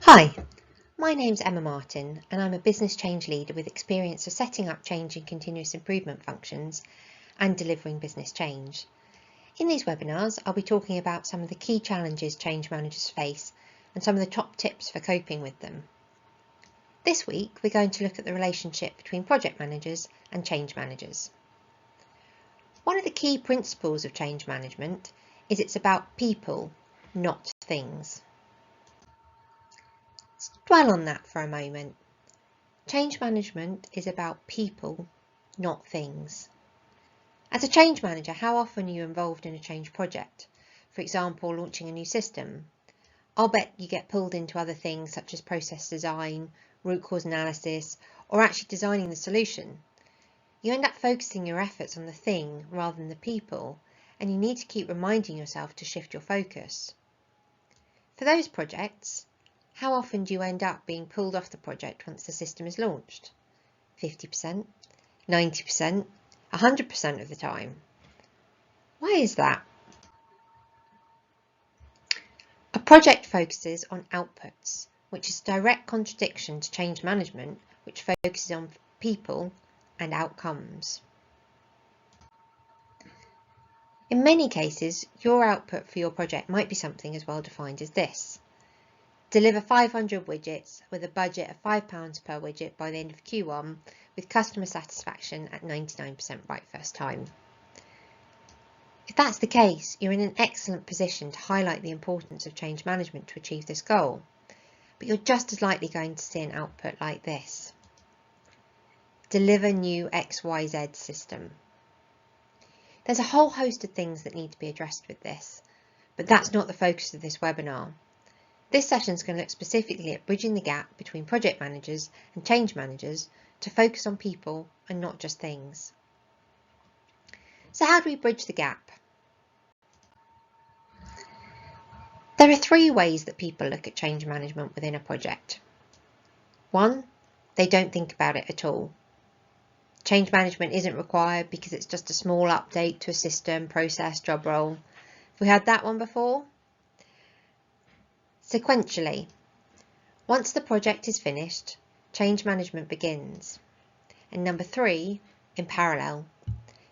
Hi, my name's Emma Martin and I'm a business change leader with experience of setting up change and continuous improvement functions and delivering business change. In these webinars, I'll be talking about some of the key challenges change managers face and some of the top tips for coping with them. This week, we're going to look at the relationship between project managers and change managers. One of the key principles of change management is it's about people, not things. Let's dwell on that for a moment. Change management is about people, not things. As a change manager, how often are you involved in a change project? For example, launching a new system. I'll bet you get pulled into other things such as process design, root cause analysis, or actually designing the solution. You end up focusing your efforts on the thing rather than the people, and you need to keep reminding yourself to shift your focus. For those projects, how often do you end up being pulled off the project once the system is launched? 50%, 90%, 100% of the time. Why is that? A project focuses on outputs, which is a direct contradiction to change management, which focuses on people and outcomes. In many cases, your output for your project might be something as well defined as this. Deliver 500 widgets with a budget of £5 per widget by the end of Q1 with customer satisfaction at 99% right first time. If that's the case, you're in an excellent position to highlight the importance of change management to achieve this goal, but you're just as likely going to see an output like this. Deliver new XYZ system. There's a whole host of things that need to be addressed with this, but that's not the focus of this webinar. This session is going to look specifically at bridging the gap between project managers and change managers to focus on people and not just things. So how do we bridge the gap? There are three ways that people look at change management within a project. 1, they don't think about it at all. Change management isn't required because it's just a small update to a system, process, job role. Have we had that one before? Sequentially, once the project is finished, change management begins. And number 3, in parallel,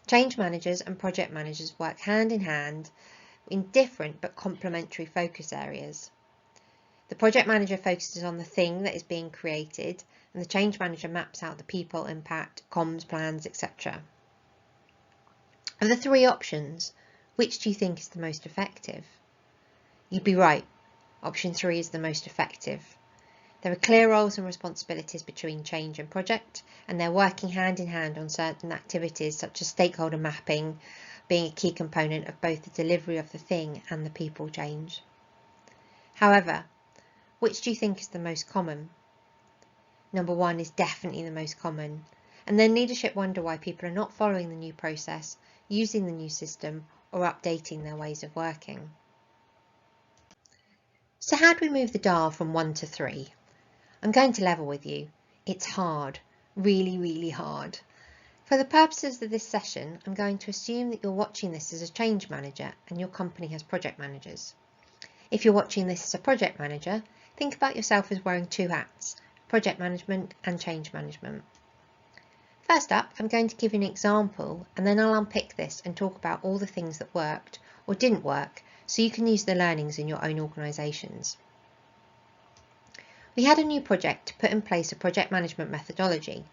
change managers and project managers work hand in hand in different but complementary focus areas. The project manager focuses on the thing that is being created, and the change manager maps out the people, impact, comms plans, etc. Of the 3 options, which do you think is the most effective? You'd be right. Option 3 is the most effective. There are clear roles and responsibilities between change and project, and they're working hand in hand on certain activities such as stakeholder mapping being a key component of both the delivery of the thing and the people change. However, which do you think is the most common? Number 1 is definitely the most common, and then leadership wonder why people are not following the new process, using the new system, or updating their ways of working. So how do we move the dial from 1 to 3? I'm going to level with you. It's hard, really, really hard. For the purposes of this session, I'm going to assume that you're watching this as a change manager and your company has project managers. If you're watching this as a project manager, think about yourself as wearing 2 hats, project management and change management. First up, I'm going to give you an example and then I'll unpick this and talk about all the things that worked or didn't work so you can use the learnings in your own organisations. We had a new project to put in place a project management methodology.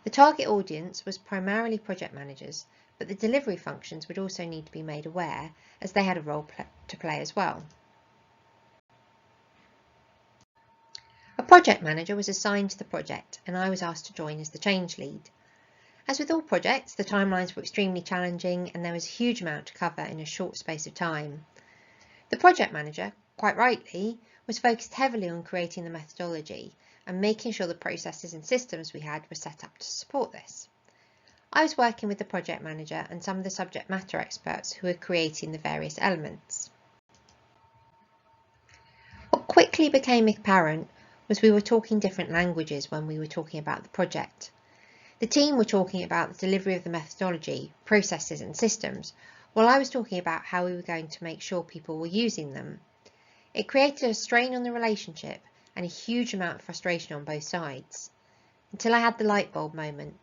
The target audience was primarily project managers, but the delivery functions would also need to be made aware as they had a role to play as well. A project manager was assigned to the project and I was asked to join as the change lead. As with all projects, the timelines were extremely challenging and there was a huge amount to cover in a short space of time. The project manager, quite rightly, was focused heavily on creating the methodology and making sure the processes and systems we had were set up to support this. I was working with the project manager and some of the subject matter experts who were creating the various elements. What quickly became apparent was we were talking different languages when we were talking about the project. The team were talking about the delivery of the methodology, processes and systems, while I was talking about how we were going to make sure people were using them. It created a strain on the relationship and a huge amount of frustration on both sides. Until I had the light bulb moment.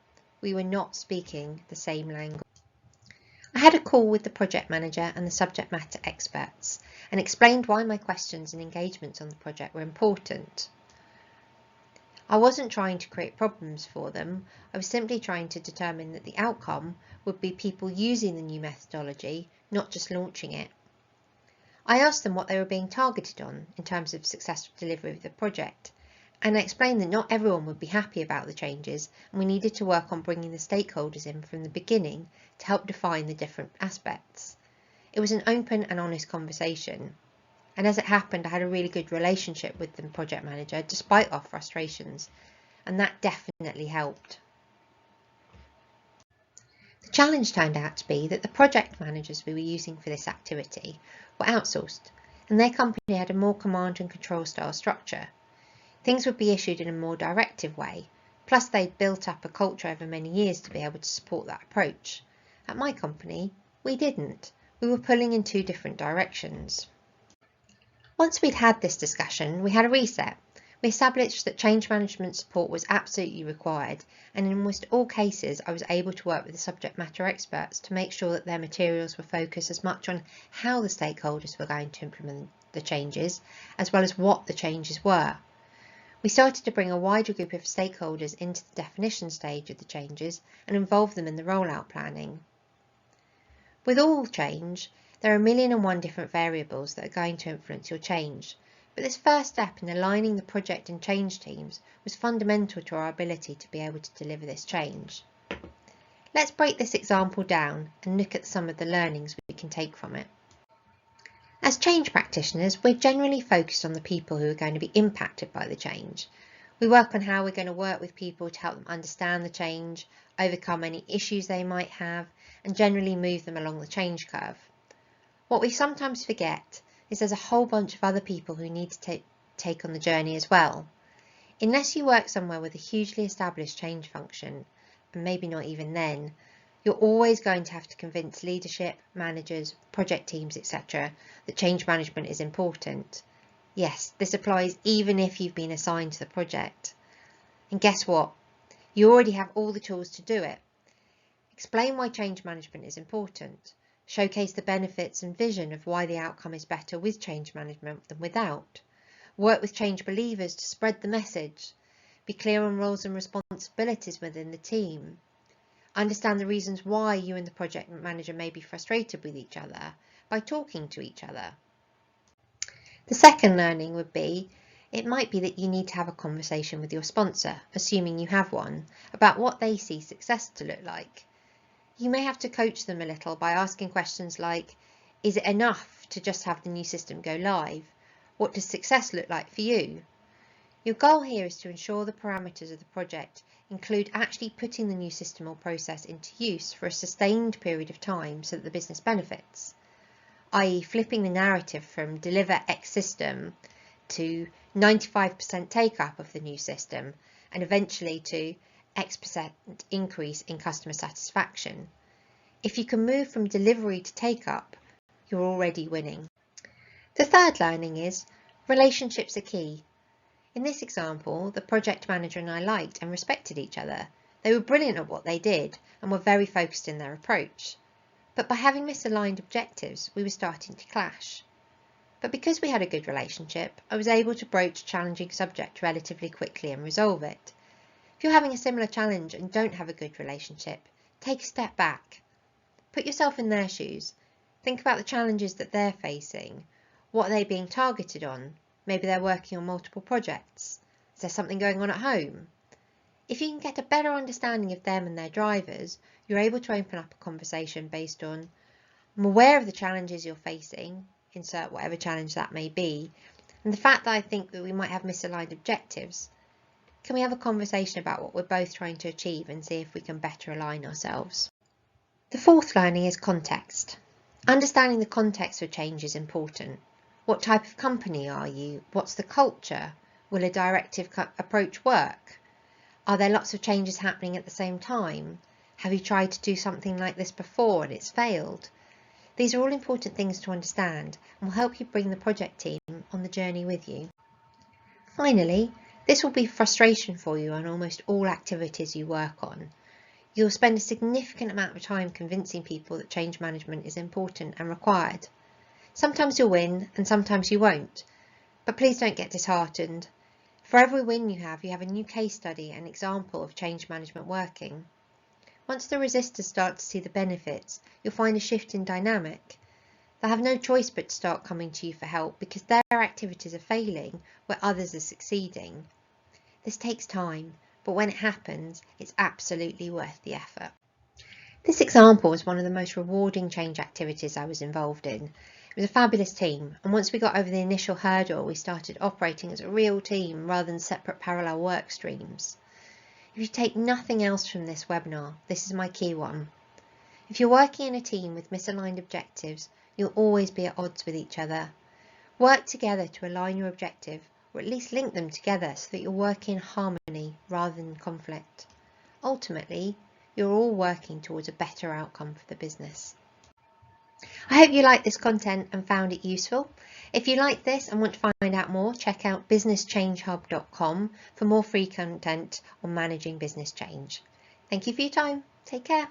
We were not speaking the same language. I had a call with the project manager and the subject matter experts and explained why my questions and engagements on the project were important. I wasn't trying to create problems for them, I was simply trying to determine that the outcome would be people using the new methodology, not just launching it. I asked them what they were being targeted on in terms of successful delivery of the project, and I explained that not everyone would be happy about the changes and we needed to work on bringing the stakeholders in from the beginning to help define the different aspects. It was an open and honest conversation. And as it happened, I had a really good relationship with the project manager despite our frustrations, and that definitely helped. The challenge turned out to be that the project managers we were using for this activity were outsourced, and their company had a more command and control style structure. Things would be issued in a more directive way, plus they'd built up a culture over many years to be able to support that approach. At my company, we didn't. We were pulling in two different directions. Once we'd had this discussion, we had a reset. We established that change management support was absolutely required, and in almost all cases I was able to work with the subject matter experts to make sure that their materials were focused as much on how the stakeholders were going to implement the changes, as well as what the changes were. We started to bring a wider group of stakeholders into the definition stage of the changes and involve them in the rollout planning. With all change, there are 1,000,001 different variables that are going to influence your change, but this first step in aligning the project and change teams was fundamental to our ability to be able to deliver this change. Let's break this example down and look at some of the learnings we can take from it. As change practitioners, we're generally focused on the people who are going to be impacted by the change. We work on how we're going to work with people to help them understand the change, overcome any issues they might have, and generally move them along the change curve. What we sometimes forget is there's a whole bunch of other people who need to take on the journey as well. Unless you work somewhere with a hugely established change function, and maybe not even then, you're always going to have to convince leadership, managers, project teams, etc. that change management is important. Yes, this applies even if you've been assigned to the project. And guess what? You already have all the tools to do it. Explain why change management is important. Showcase the benefits and vision of why the outcome is better with change management than without. Work with change believers to spread the message. Be clear on roles and responsibilities within the team. Understand the reasons why you and the project manager may be frustrated with each other by talking to each other. The second learning would be, it might be that you need to have a conversation with your sponsor, assuming you have one, about what they see success to look like. You may have to coach them a little by asking questions like, is it enough to just have the new system go live? What does success look like for you? Your goal here is to ensure the parameters of the project include actually putting the new system or process into use for a sustained period of time so that the business benefits, i.e. flipping the narrative from deliver X system to 95% take-up of the new system and eventually to X% increase in customer satisfaction. If you can move from delivery to take-up, you're already winning. The third learning is relationships are key. In this example, the project manager and I liked and respected each other. They were brilliant at what they did and were very focused in their approach. But by having misaligned objectives, we were starting to clash. But because we had a good relationship, I was able to broach a challenging subject relatively quickly and resolve it. If you're having a similar challenge and don't have a good relationship, take a step back. Put yourself in their shoes. Think about the challenges that they're facing. What are they being targeted on? Maybe they're working on multiple projects. Is there something going on at home? If you can get a better understanding of them and their drivers, you're able to open up a conversation based on, I'm aware of the challenges you're facing, insert whatever challenge that may be, and the fact that I think that we might have misaligned objectives. Can we have a conversation about what we're both trying to achieve and see if we can better align ourselves? The fourth learning is context. Understanding the context of change is important. What type of company are you? What's the culture? Will a directive approach work? Are there lots of changes happening at the same time? Have you tried to do something like this before and it's failed? These are all important things to understand and will help you bring the project team on the journey with you. Finally, this will be frustration for you on almost all activities you work on. You'll spend a significant amount of time convincing people that change management is important and required. Sometimes you'll win and sometimes you won't, but please don't get disheartened. For every win you have a new case study and example of change management working. Once the resistors start to see the benefits, you'll find a shift in dynamic. They'll have no choice but to start coming to you for help because their activities are failing where others are succeeding. This takes time, but when it happens, it's absolutely worth the effort. This example was one of the most rewarding change activities I was involved in. It was a fabulous team, and once we got over the initial hurdle, we started operating as a real team rather than separate parallel work streams. If you take nothing else from this webinar, this is my key one. If you're working in a team with misaligned objectives, you'll always be at odds with each other. Work together to align your objective, or at least link them together so that you're working in harmony rather than conflict. Ultimately, you're all working towards a better outcome for the business. I hope you liked this content and found it useful. If you like this and want to find out more, check out businesschangehub.com for more free content on managing business change. Thank you for your time. Take care.